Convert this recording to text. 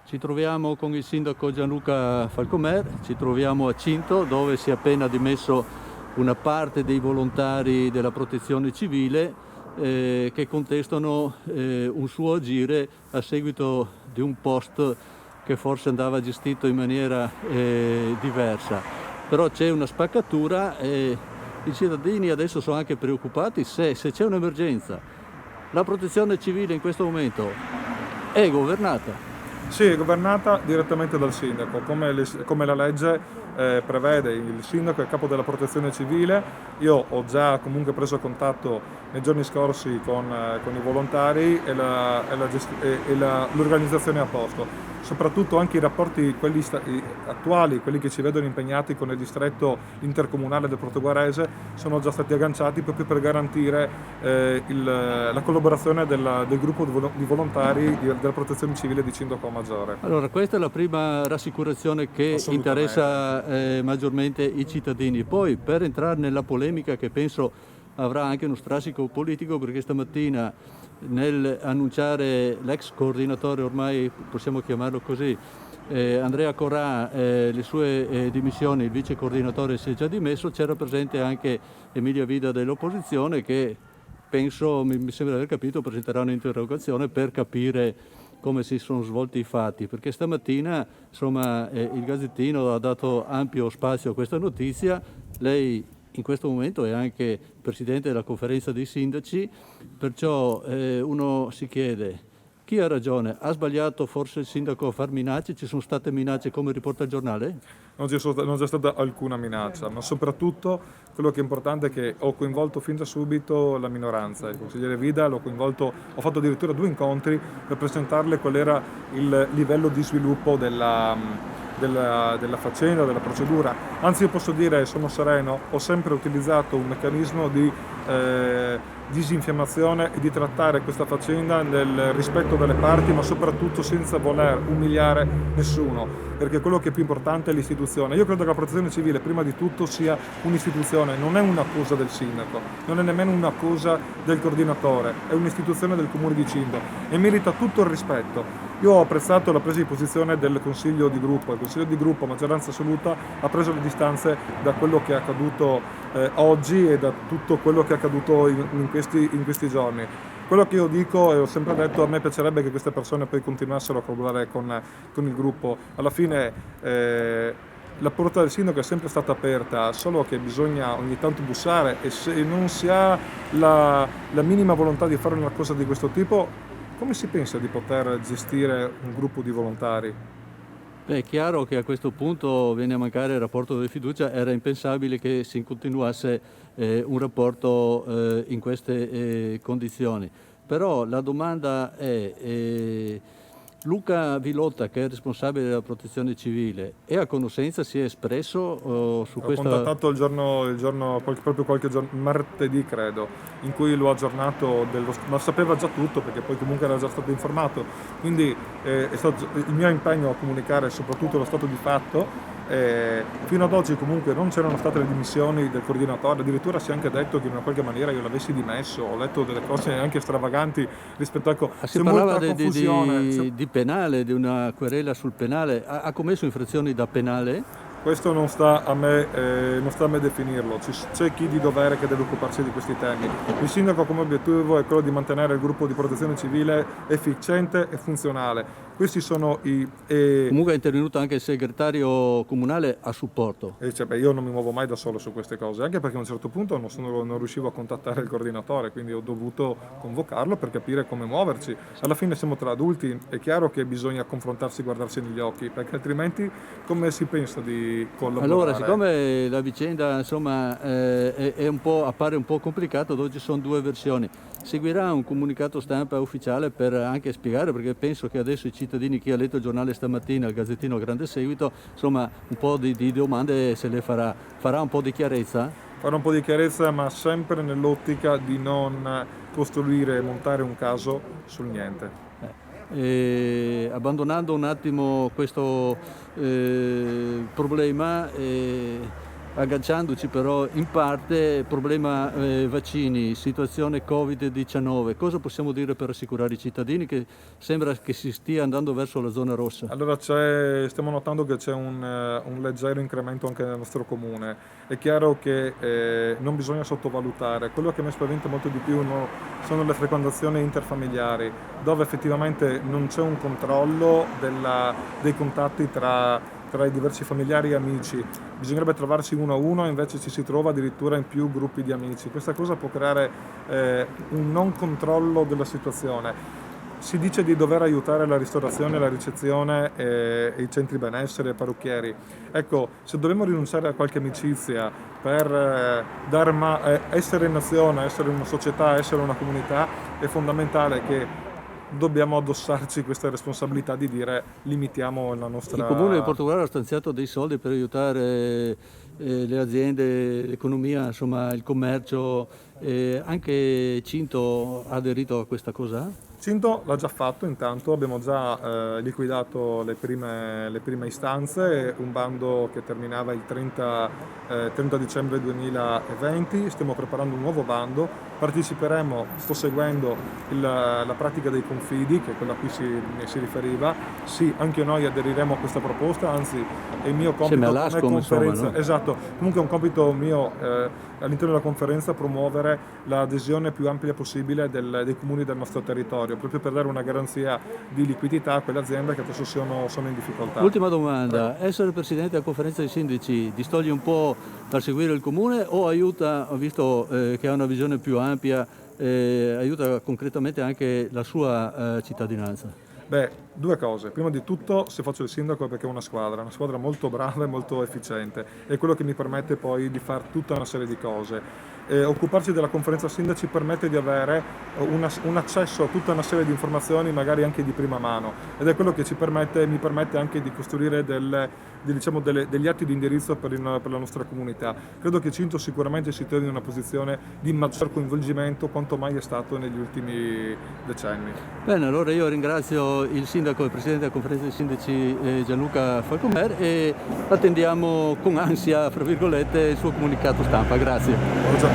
Ci troviamo con il sindaco Gianluca Falcomer, ci troviamo a Cinto dove si è appena dimesso una parte dei volontari della protezione civile che contestano un suo agire a seguito di un post che forse andava gestito in maniera diversa. Però c'è una spaccatura e i cittadini adesso sono anche preoccupati se c'è un'emergenza. La protezione civile in questo momento è governata. Sì, è governata direttamente dal sindaco, come la legge prevede. Il sindaco è il capo della protezione civile. Io ho già comunque preso contatto nei giorni scorsi con i volontari e l'organizzazione a posto. Soprattutto anche i rapporti quelli attuali, quelli che ci vedono impegnati con il distretto intercomunale del Portoguarese, sono già stati agganciati proprio per garantire la collaborazione del gruppo di volontari della protezione civile di Cinto Maggiore. Allora, questa è la prima rassicurazione che interessa maggiormente i cittadini. Poi, per entrare nella polemica che penso avrà anche uno strascico politico, perché stamattina nel annunciare l'ex coordinatore, ormai possiamo chiamarlo così, Andrea Corrà, le sue dimissioni, il vice coordinatore si è già dimesso, c'era presente anche Emilia Vida dell'opposizione che penso, mi sembra di aver capito, presenterà un'interrogazione per capire come si sono svolti i fatti, perché stamattina insomma il Gazzettino ha dato ampio spazio a questa notizia. Lei in questo momento è anche presidente della conferenza dei sindaci, perciò uno si chiede chi ha ragione, ha sbagliato forse il sindaco a far minacce, ci sono state minacce come riporta il giornale? Non c'è stata alcuna minaccia, ma soprattutto quello che è importante è che ho coinvolto fin da subito la minoranza, il consigliere Vida l'ho coinvolto, ho fatto addirittura 2 incontri per presentarle qual era il livello di sviluppo della faccenda, della procedura. Anzi, io posso dire, sono sereno, ho sempre utilizzato un meccanismo di disinfiammazione e di trattare questa faccenda nel rispetto delle parti, ma soprattutto senza voler umiliare nessuno, perché quello che è più importante è l'istituzione. Io credo che la protezione civile prima di tutto sia un'istituzione, non è una cosa del sindaco, non è nemmeno una cosa del coordinatore, è un'istituzione del comune di Cinto e merita tutto il rispetto. Io ho apprezzato la presa di posizione del Consiglio di Gruppo. Il Consiglio di Gruppo, a maggioranza assoluta, ha preso le distanze da quello che è accaduto oggi e da tutto quello che è accaduto in questi giorni. Quello che io dico, e ho sempre detto, a me piacerebbe che queste persone poi continuassero a collaborare con il gruppo. Alla fine la porta del sindaco è sempre stata aperta, solo che bisogna ogni tanto bussare e se non si ha la minima volontà di fare una cosa di questo tipo, come si pensa di poter gestire un gruppo di volontari? Beh, è chiaro che a questo punto viene a mancare il rapporto di fiducia, era impensabile che si continuasse un rapporto in queste condizioni. Però la domanda è, Luca Vilotta, che è responsabile della protezione civile, è a conoscenza, si è espresso su questa... Ho contattato proprio qualche giorno, martedì credo, in cui lo ha aggiornato, ma sapeva già tutto perché poi comunque era già stato informato, quindi è stato il mio impegno a comunicare soprattutto lo stato di fatto. Fino ad oggi comunque non c'erano state le dimissioni del coordinatore, addirittura si è anche detto che in una qualche maniera io l'avessi dimesso, ho letto delle cose anche stravaganti rispetto a... Si parlava di penale, di una querela sul penale, ha commesso infrazioni da penale? Questo non sta a me definirlo, c'è chi di dovere che deve occuparsi di questi temi. Il sindaco come obiettivo è quello di mantenere il gruppo di protezione civile efficiente e funzionale. Questi sono Comunque è intervenuto anche il segretario comunale a supporto. Io non mi muovo mai da solo su queste cose, anche perché a un certo punto non riuscivo a contattare il coordinatore, quindi ho dovuto convocarlo per capire come muoverci. Alla fine siamo tra adulti, è chiaro che bisogna confrontarsi, guardarsi negli occhi, perché altrimenti come si pensa di collaborare? Allora, siccome la vicenda insomma appare un po' complicata, dove ci sono 2 versioni, seguirà un comunicato stampa ufficiale per anche spiegare, perché penso che adesso i cittadini, chi ha letto il giornale stamattina, il Gazzettino grande seguito, insomma un po' di domande se le farà un po' di chiarezza? Farà un po' di chiarezza, ma sempre nell'ottica di non costruire e montare un caso sul niente. Abbandonando un attimo questo problema, agganciandoci però in parte, problema vaccini, situazione Covid-19, cosa possiamo dire per rassicurare i cittadini che sembra che si stia andando verso la zona rossa? Allora stiamo notando che c'è un leggero incremento anche nel nostro comune. È chiaro che non bisogna sottovalutare. Quello che mi spaventa molto di più sono le frequentazioni interfamiliari, dove effettivamente non c'è un controllo dei contatti tra i diversi familiari e amici. Bisognerebbe trovarsi uno a uno, invece ci si trova addirittura in più gruppi di amici. Questa cosa può creare un non controllo della situazione. Si dice di dover aiutare la ristorazione, la ricezione e i centri benessere, i parrucchieri. Ecco, se dobbiamo rinunciare a qualche amicizia per essere nazione, essere una società, essere una comunità, è fondamentale che dobbiamo addossarci questa responsabilità di dire limitiamo la nostra... Il Comune di Portogallo ha stanziato dei soldi per aiutare le aziende, l'economia, insomma il commercio, anche Cinto ha aderito a questa cosa? Cinto l'ha già fatto, intanto abbiamo già liquidato le prime istanze, un bando che terminava il 30 dicembre 2020, stiamo preparando un nuovo bando, parteciperemo, sto seguendo la pratica dei confidi, che è quella a cui si riferiva, sì, anche noi aderiremo a questa proposta, anzi è il mio compito come conferenza, insomma, no? Esatto, comunque è un compito mio all'interno della conferenza promuovere l'adesione più ampia possibile dei comuni del nostro territorio, proprio per dare una garanzia di liquidità a quelle aziende che adesso sono in difficoltà. Ultima domanda, essere presidente della conferenza dei sindaci distoglie un po' dal seguire il comune o aiuta, visto che ha una visione più ampia, aiuta concretamente anche la sua cittadinanza? Beh, due cose. Prima di tutto, se faccio il sindaco è perché è una squadra molto brava e molto efficiente, è quello che mi permette poi di fare tutta una serie di cose. Occuparci della conferenza sindaci permette di avere un accesso a tutta una serie di informazioni, magari anche di prima mano, ed è quello che mi permette anche di costruire degli atti di indirizzo per la nostra comunità. Credo che Cinto sicuramente si trovi in una posizione di maggior coinvolgimento quanto mai è stato negli ultimi decenni. Bene, allora io ringrazio il sindaco e presidente della conferenza dei sindaci Gianluca Falcomer e attendiamo con ansia, fra virgolette, il suo comunicato stampa. Grazie.